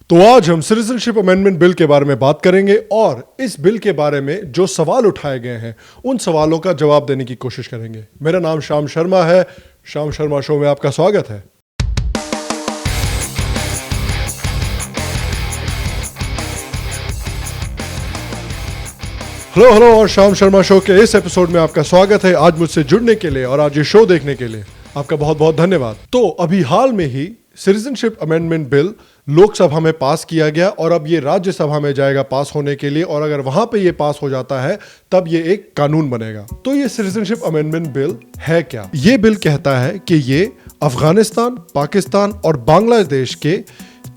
तो आज हम सिटीजनशिप अमेंडमेंट बिल के बारे में बात करेंगे और इस बिल के बारे में जो सवाल उठाए गए हैं उन सवालों का जवाब देने की कोशिश करेंगे। मेरा नाम श्याम शर्मा है। श्याम शर्मा शो में आपका स्वागत है। हेलो और श्याम शर्मा शो के इस एपिसोड में आपका स्वागत है। आज मुझसे जुड़ने के लिए और आज ये शो देखने के लिए आपका बहुत बहुत धन्यवाद। तो अभी हाल में ही सिटीजनशिप अमेंडमेंट बिल लोकसभा में पास किया गया और अब ये राज्यसभा में जाएगा पास होने के लिए, और अगर वहां पे ये पास हो जाता है तब ये एक कानून बनेगा। तो ये सिटीजनशिप अमेंडमेंट बिल है क्या? ये बिल कहता है कि ये अफगानिस्तान, पाकिस्तान और बांग्लादेश के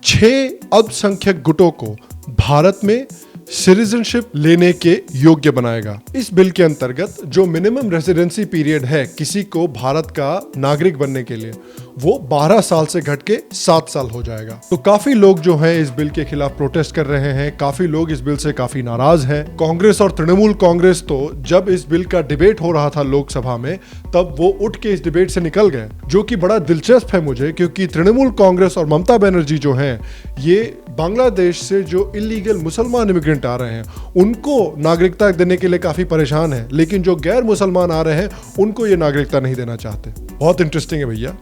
6 अल्पसंख्यक गुटों को भारत में सिटीजनशिप लेने के योग्य बनाएगा। इस बिल के अंतर्गत जो मिनिमम रेजिडेंसी पीरियड है किसी को भारत का नागरिक बनने के लिए, वो 12 साल से घट के 7 साल हो जाएगा। तो काफी लोग जो हैं इस बिल के खिलाफ प्रोटेस्ट कर रहे हैं। काफी लोग इस बिल से काफी नाराज हैं। कांग्रेस और तृणमूल कांग्रेस तो जब इस बिल का डिबेट हो रहा था लोकसभा में, तब वो उठ के इस डिबेट से निकल गए, जो कि बड़ा दिलचस्प है मुझे, क्योंकि तृणमूल कांग्रेस और ममता बनर्जी जो हैं, ये बांग्लादेश से जो इलीगल मुसलमान इमिग्रेंट आ रहे हैं उनको नागरिकता देने के लिए काफी परेशान है, लेकिन जो गैर मुसलमान आ रहे हैं उनको ये नागरिकता नहीं देना चाहते। बहुत इंटरेस्टिंग है भैया।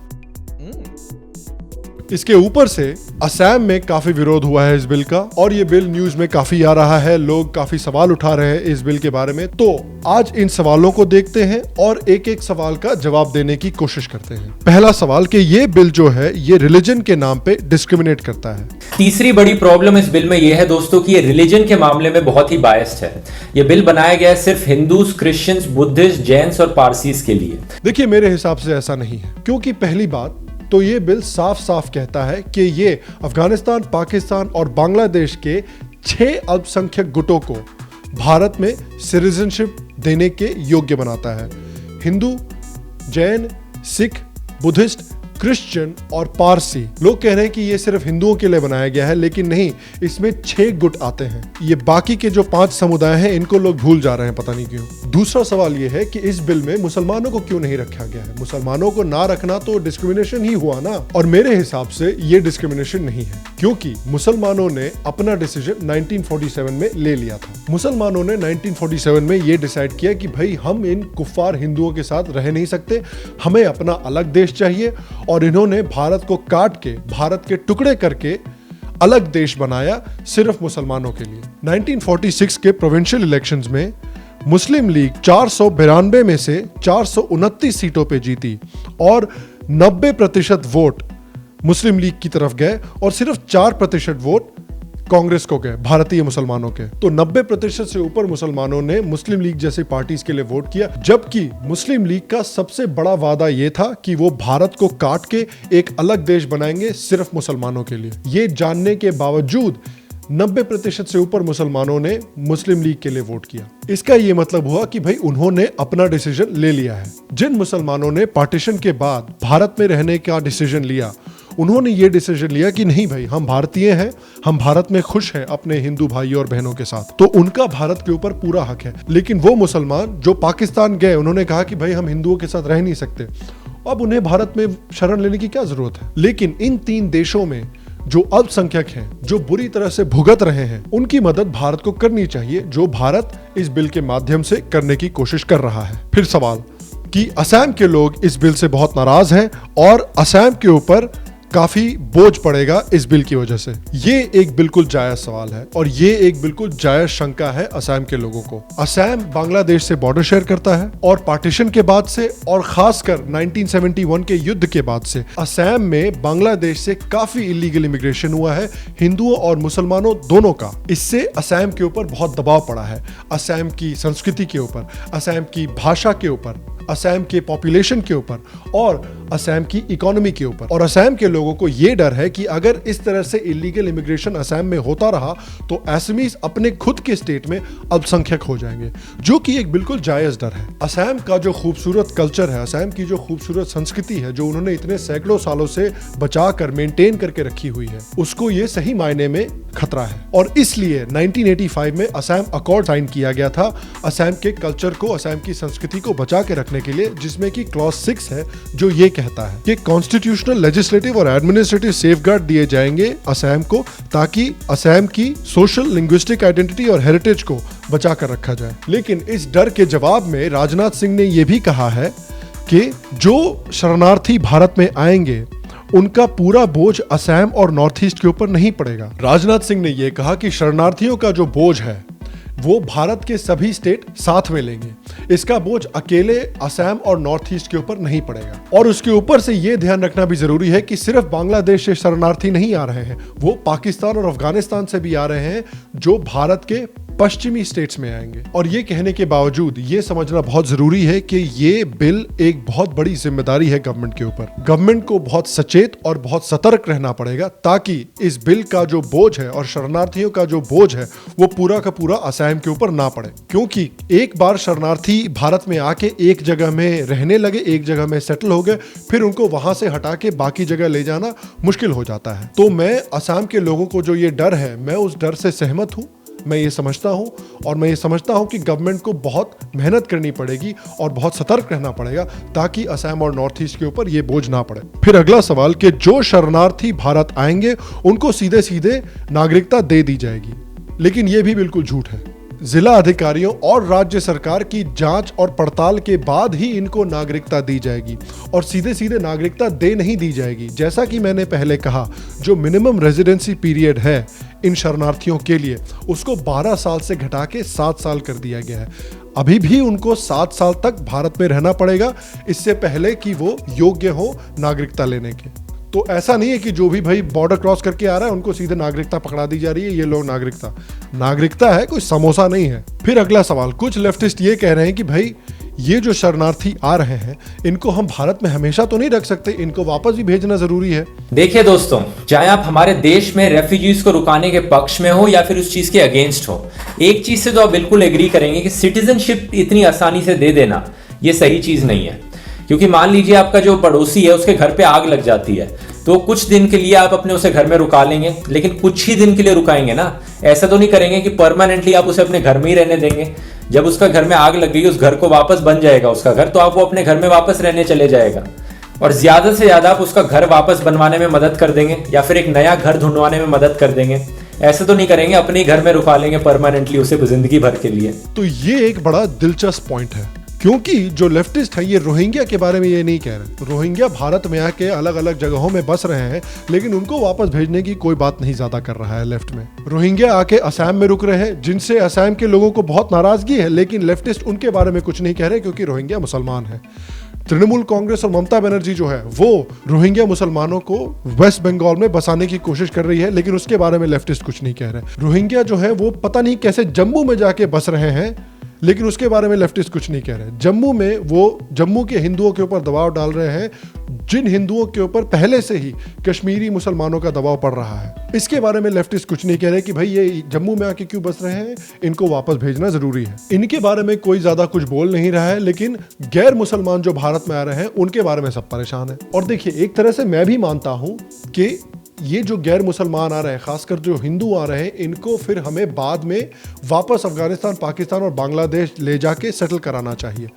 इसके ऊपर से असम में काफी विरोध हुआ है इस बिल का, और ये बिल न्यूज में काफी आ रहा है। लोग काफी सवाल उठा रहे हैं इस बिल के बारे में। तो आज इन सवालों को देखते हैं और एक एक सवाल का जवाब देने की कोशिश करते हैं। पहला सवाल कि ये बिल जो है ये रिलीजन के नाम पे डिस्क्रिमिनेट करता है। तीसरी बड़ी प्रॉब्लम इस बिल में यह है दोस्तों कि ये रिलीजन के मामले में बहुत ही बायस्ड है। ये बिल बनाया गया है सिर्फ हिंदूज, क्रिश्चियंस, बुद्धिस्ट, जैन्स और पारसीज के लिए। देखिए, मेरे हिसाब से ऐसा नहीं है, क्योंकि पहली बात तो ये बिल साफ साफ कहता है कि ये अफगानिस्तान, पाकिस्तान और बांग्लादेश के 6 अल्पसंख्यक गुटों को भारत में सिटीजनशिप देने के योग्य बनाता है। हिंदू, जैन, सिख, बुद्धिस्ट, क्रिश्चियन और पारसी। लोग कह रहे हैं कि ये सिर्फ हिंदुओं के लिए बनाया गया है, लेकिन नहीं, इसमें 6 गुट आते हैं। ये बाकी के जो 5 समुदाय हैं इनको लोग भूल जा रहे हैं, पता नहीं क्यों। दूसरा सवाल ये है कि इस बिल में मुसलमानों को क्यों नहीं रखा गया है? मुसलमानों को ना रखना तो डिस्क्रिमिनेशन ही हुआ ना, और मेरे हिसाब से ये डिस्क्रिमिनेशन नहीं है, क्योंकि मुसलमानों ने अपना डिसीजन 1947 में ले लिया था। मुसलमानों ने 1947 में ये डिसाइड किया कि भाई हम इन कुफ्फार हिंदुओं के साथ रह नहीं सकते, हमें अपना अलग देश चाहिए, और इन्होंने भारत को काट के, भारत के टुकड़े करके अलग देश बनाया सिर्फ मुसलमानों के लिए। 1946 के प्रोविंशियल इलेक्शंस में मुस्लिम लीग 492 में से 429 सीटों पे जीती और 90% वोट मुस्लिम लीग की तरफ गए और सिर्फ 4% वोट कांग्रेस को गए, भारतीय मुसलमानों के। तो 90% से ऊपर मुसलमानों ने मुस्लिम लीग जैसी पार्टीज के लिए वोट किया, जबकि मुस्लिम लीग का सबसे बड़ा वादा यह था कि वो भारत को काट के एक अलग देश बनाएंगे सिर्फ मुसलमानों के लिए। ये जानने के बावजूद 90% से ऊपर मुसलमानों ने मुस्लिम लीग के लिए वोट किया। इसका ये मतलब हुआ कि भाई उन्होंने अपना डिसीजन ले लिया है। जिन मुसलमानों ने पार्टीशन के बाद भारत में रहने का डिसीजन लिया, उन्होंने ये डिसीजन लिया कि नहीं भाई, हम भारतीय हैं, हम भारत में खुश हैं अपने हिंदू भाइयों और बहनों के साथ, तो उनका भारत के ऊपर पूरा हक है। लेकिन वो मुसलमान जो पाकिस्तान गए, उन्होंने कहा कि भाई हम हिंदुओं के साथ रह नहीं सकते, अब उन्हें भारत में शरण लेने की क्या जरूरत है? लेकिन इन 3 देशों में जो अल्पसंख्यक हैं, जो बुरी तरह से भुगत रहे हैं, उनकी मदद भारत को करनी चाहिए, जो भारत इस बिल के माध्यम से करने की कोशिश कर रहा है। फिर सवाल कि असम के लोग इस बिल से बहुत नाराज हैं और असम के ऊपर काफी बोझ पड़ेगा इस बिल की वजह से। ये एक बिल्कुल जायज सवाल है और ये एक बिल्कुल जायज शंका है असम के लोगों को। असम बांग्लादेश से बॉर्डर शेयर करता है और पार्टीशन के बाद से, और खासकर 1971 के युद्ध के बाद से, असम में बांग्लादेश से काफी इलीगल इमिग्रेशन हुआ है, हिंदुओं और मुसलमानों दोनों का। इससे असम के ऊपर बहुत दबाव पड़ा है, असम की संस्कृति के ऊपर, असम की भाषा के ऊपर, असम के पॉपुलेशन के ऊपर और असम की इकोनॉमी के ऊपर। और असम के लोगों को यह डर है कि अगर इस तरह से इलीगल इमिग्रेशन असम में होता रहा तो असमीज अपने खुद के स्टेट में अल्पसंख्यक हो जाएंगे, जो कि एक बिल्कुल जायज डर है। असम का जो खूबसूरत कल्चर है, असम की जो खूबसूरत संस्कृति है, जो उन्होंने इतने सैकड़ों सालों से बचा कर मेंटेन करके रखी हुई है, उसको ये सही मायने में खतरा है। और इसलिए 1985 में असम अकॉर्ड साइन किया गया था असम के कल्चर को, असम की संस्कृति को बचा के रखने के लिए, जिसमें कि क्लॉज 6 है जो ये कहता है कि कॉन्स्टिट्यूशनल, लेजिस्लेटिव और एडमिनिस्ट्रेटिव सेफगार्ड दिए जाएंगे असम को, ताकि असम की सोशल, लिंग्विस्टिक आइडेंटिटी और हेरिटेज को बचा कर रखा जाए। लेकिन इस डर के जवाब में राजनाथ सिंह ने यह भी कहा है कि जो शरणार्थी भारत में आएंगे उनका पूरा बोझ असम और नॉर्थ ईस्ट के ऊपर नहीं पड़ेगा। राजनाथ सिंह ने यह कहा कि शरणार्थियों का जो बोझ है वो भारत के सभी स्टेट साथ में लेंगे, इसका बोझ अकेले असम और नॉर्थ ईस्ट के ऊपर नहीं पड़ेगा। और उसके ऊपर से यह ध्यान रखना भी जरूरी है कि सिर्फ बांग्लादेश से शरणार्थी नहीं आ रहे हैं, वो पाकिस्तान और अफगानिस्तान से भी आ रहे हैं जो भारत के पश्चिमी स्टेट्स में आएंगे। और ये कहने के बावजूद ये समझना बहुत जरूरी है कि ये बिल एक बहुत बड़ी जिम्मेदारी है गवर्नमेंट के ऊपर। गवर्नमेंट को बहुत सचेत और बहुत सतर्क रहना पड़ेगा ताकि इस बिल का जो बोझ है और शरणार्थियों का जो बोझ है वो पूरा का पूरा असम के ऊपर ना पड़े। क्योंकि एक बार शरणार्थी भारत में आके एक जगह में रहने लगे, एक जगह में सेटल हो गए, फिर उनको वहां से हटा के बाकी जगह ले जाना मुश्किल हो जाता है। तो मैं असम के लोगों को जो ये डर है, मैं उस डर से सहमत हूं, मैं ये समझता हूं, और मैं ये समझता हूं कि गवर्नमेंट को बहुत मेहनत करनी पड़ेगी और बहुत सतर्क रहना पड़ेगा ताकि असम और नॉर्थ ईस्ट के ऊपर ये बोझ ना पड़े। फिर अगला सवाल कि जो शरणार्थी भारत आएंगे उनको सीधे सीधे नागरिकता दे दी जाएगी, लेकिन ये भी बिल्कुल झूठ है। जिला अधिकारियों और राज्य सरकार की जांच और पड़ताल के बाद ही इनको नागरिकता दी जाएगी और सीधे सीधे नागरिकता दे नहीं दी जाएगी। जैसा कि मैंने पहले कहा, जो मिनिमम रेजिडेंसी पीरियड है इन शरणार्थियों के लिए उसको 12 साल से घटा के 7 साल कर दिया गया है। अभी भी उनको 7 साल तक भारत में रहना पड़ेगा, इससे पहले कि वो योग्य हो नागरिकता लेने के। तो ऐसा नहीं है कि जो भी भाई बॉर्डर क्रॉस करके आ रहा है उनको सीधे नागरिकता पकड़ा दी जा रही है, ये लोग नागरिकता है, कोई समोसा नहीं है। फिर अगला सवाल, कुछ लेफ्टिस्ट ये कह रहे हैं कि भाई ये जो शरणार्थी आ रहे हैं इनको हम भारत में हमेशा तो नहीं रख सकते, इनको वापस भी भेजना जरूरी है। देखिए दोस्तों, चाहे आप हमारे देश में रेफ्यूजीज को रुकाने के पक्ष में हो या फिर उस चीज के अगेंस्ट हो, एक चीज से तो आप बिल्कुल एग्री करेंगे कि सिटीजनशिप इतनी आसानी से दे देना ये सही चीज नहीं है। क्योंकि मान लीजिए आपका जो पड़ोसी है उसके घर पे आग लग जाती है, तो कुछ दिन के लिए आप अपने उसे घर में रुका लेंगे, लेकिन कुछ ही दिन के लिए रुकाएंगे ना, ऐसा तो नहीं करेंगे कि परमानेंटली आप उसे अपने घर में ही रहने देंगे। जब उसका घर में आग लग गई, उस घर को वापस बन जाएगा उसका घर, तो आप वो अपने घर में वापस रहने चले जाएगा और ज्यादा से ज्यादा आप उसका घर वापस बनवाने में मदद कर देंगे या फिर एक नया घर ढूंढवाने में मदद कर देंगे। ऐसा तो नहीं करेंगे, अपने घर में रुका लेंगे परमानेंटली उसे जिंदगी भर के लिए। तो ये एक बड़ा दिलचस्प पॉइंट है, क्योंकि जो लेफ्टिस्ट है ये रोहिंग्या के बारे में ये नहीं कह रहे। रोहिंग्या भारत में आके अलग अलग जगहों में बस रहे हैं, लेकिन उनको वापस भेजने की कोई बात नहीं ज्यादा कर रहा है लेफ्ट में। रोहिंग्या आके असम में रुक रहे हैं, जिनसे असम के लोगों को बहुत नाराजगी है, लेकिन लेफ्टिस्ट उनके बारे में कुछ नहीं कह रहे क्योंकि रोहिंग्या मुसलमान है। तृणमूल कांग्रेस और ममता बनर्जी जो है वो रोहिंग्या मुसलमानों को वेस्ट बंगाल में बसाने की कोशिश कर रही है, लेकिन उसके बारे में लेफ्टिस्ट कुछ नहीं कह रहे। रोहिंग्या जो है वो पता नहीं कैसे जम्मू में जाके बस रहे हैं, लेकिन उसके बारे में लेफ्टिस्ट कुछ नहीं कह रहे। जम्मू में वो जम्मू के हिंदुओं के ऊपर दबाव डाल रहे हैं, जिन हिंदुओं के ऊपर पहले से ही कश्मीरी मुसलमानों का दबाव पड़ रहा है। इसके बारे में लेफ्टिस्ट कुछ नहीं कह रहे कि भाई ये जम्मू में आके क्यों बस रहे हैं, इनको वापस भेजना जरूरी है। इनके बारे में कोई ज्यादा कुछ बोल नहीं रहा है, लेकिन गैर मुसलमान जो भारत में आ रहे हैं उनके बारे में सब परेशान है। और देखिए, एक तरह से मैं भी मानता हूं कि ये जो गैर मुसलमान आ रहे हैं, खासकर जो हिंदू आ रहे हैं, इनको फिर हमें बाद में वापस अफगानिस्तान, पाकिस्तान और बांग्लादेश ले जाके सेटल कराना चाहिए।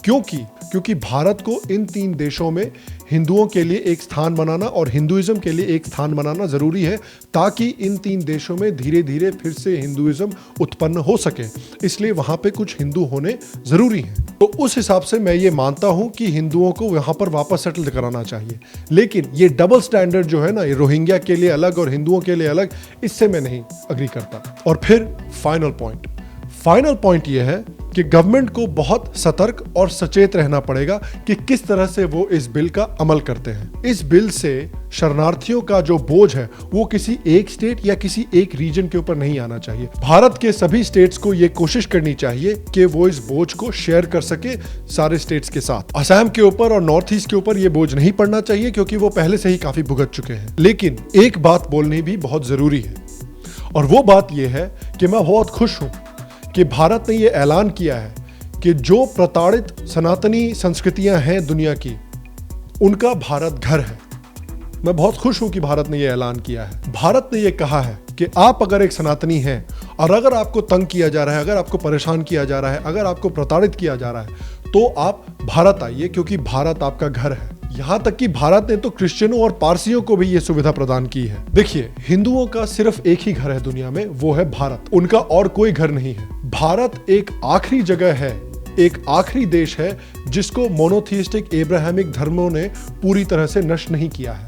क्योंकि भारत को इन 3 देशों में हिंदुओं के लिए एक स्थान बनाना और हिंदुइज्म के लिए एक स्थान बनाना जरूरी है, ताकि इन 3 देशों में धीरे धीरे फिर से हिंदुइज्म उत्पन्न हो सके। इसलिए वहां पे कुछ हिंदू होने जरूरी हैं। तो उस हिसाब से मैं ये मानता हूं कि हिंदुओं को वहां पर वापस सेटल कराना चाहिए। लेकिन ये डबल स्टैंडर्ड जो है ना, ये रोहिंग्या के लिए अलग और हिंदुओं के लिए अलग, इससे मैं नहीं अग्री करता। और फिर फाइनल पॉइंट ये है कि गवर्नमेंट को बहुत सतर्क और सचेत रहना पड़ेगा कि किस तरह से वो इस बिल का अमल करते हैं। इस बिल से शरणार्थियों का जो बोझ है वो किसी एक स्टेट या किसी एक रीजन के ऊपर नहीं आना चाहिए। भारत के सभी स्टेट्स को ये कोशिश करनी चाहिए कि वो इस बोझ को शेयर कर सके सारे स्टेट्स के साथ। असम के ऊपर और नॉर्थ ईस्ट के ऊपर ये बोझ नहीं पड़ना चाहिए, क्योंकि वो पहले से ही काफी भुगत चुके हैं। लेकिन एक बात बोलनी भी बहुत जरूरी है, और वो बात यह है कि मैं बहुत खुश हूं कि भारत ने यह ऐलान किया है कि जो प्रताड़ित सनातनी संस्कृतियां हैं दुनिया की, उनका भारत घर है। मैं बहुत खुश हूं कि भारत ने यह ऐलान किया है। भारत ने यह कहा है कि आप अगर एक सनातनी हैं और अगर आपको तंग किया जा रहा है, अगर आपको परेशान किया जा रहा है, अगर आपको प्रताड़ित किया जा रहा है, तो आप भारत आइए, क्योंकि भारत आपका घर है। यहां तक कि भारत ने तो क्रिश्चियनों और पारसियों को भी यह सुविधा प्रदान की है। देखिए, हिंदुओं का सिर्फ एक ही घर है दुनिया में, वो है भारत। उनका और कोई घर नहीं है। भारत एक आखिरी जगह है, एक आखिरी देश है जिसको मोनोथियस्टिक एब्राहमिक धर्मों ने पूरी तरह से नष्ट नहीं किया है।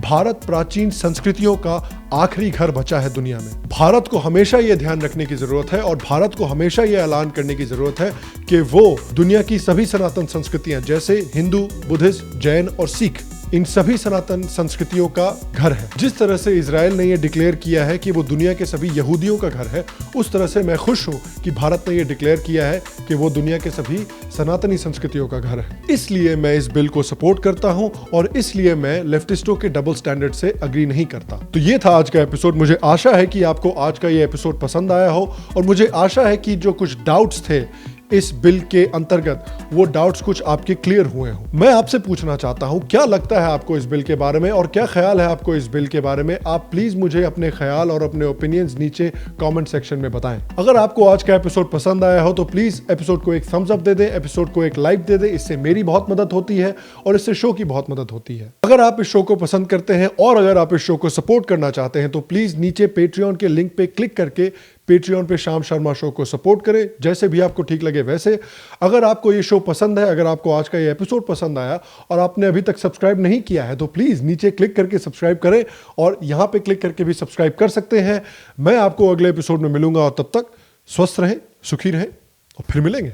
भारत प्राचीन संस्कृतियों का आखिरी घर बचा है दुनिया में। भारत को हमेशा यह ध्यान रखने की जरूरत है और भारत को हमेशा यह ऐलान करने की जरूरत है कि वो दुनिया की सभी सनातन संस्कृतियां, जैसे हिंदू, बुद्धिस्ट, जैन और सिख, इन सभी सनातन संस्कृतियों का घर है। जिस तरह से इजराइल ने यह डिक्लेयर किया है कि वो दुनिया के सभी यहूदियों का घर है, उस तरह से मैं खुश हूं कि भारत ने यह डिक्लेयर किया है कि वो दुनिया के सभी सनातनी संस्कृतियों का घर है। इसलिए मैं इस बिल को सपोर्ट करता हूं और इसलिए मैं लेफ्टिस्टों के डबल स्टैंडर्ड से अग्री नहीं करता। तो ये था आज का एपिसोड। मुझे आशा है कि आपको आज का ये एपिसोड पसंद आया हो और मुझे आशा है कि जो कुछ डाउट्स थे इस बिल के अंतर्गत, वो डाउट्स कुछ आपके क्लियर हुए हों। मैं आपसे पूछना चाहता हूं, क्या लगता है आपको इस बिल के बारे में और क्या ख्याल है आपको इस बिल के बारे में? आप प्लीज मुझे अपने ख्याल और अपने ओपिनियंस नीचे कमेंट सेक्शन में बताएं। अगर आपको आज का एपिसोड पसंद आया हो तो प्लीज एपिसोड को एक थम्स अप दे दें, एपिसोड को एक लाइक दे दें। इससे मेरी बहुत मदद होती है और इससे शो की बहुत मदद होती है। अगर आप इस शो को पसंद करते हैं और अगर आप इस शो को सपोर्ट करना चाहते हैं तो प्लीज नीचे पेट्रियन के लिंक पे क्लिक करके पेट्रियन पे श्याम शर्मा शो को सपोर्ट करें, जैसे भी आपको ठीक लगे वैसे। अगर आपको ये शो पसंद है, अगर आपको आज का ये एपिसोड पसंद आया और आपने अभी तक सब्सक्राइब नहीं किया है तो प्लीज नीचे क्लिक करके सब्सक्राइब करें और यहां पे क्लिक करके भी सब्सक्राइब कर सकते हैं। मैं आपको अगले एपिसोड में मिलूंगा और तब तक स्वस्थ रहें, सुखी रहें और फिर मिलेंगे।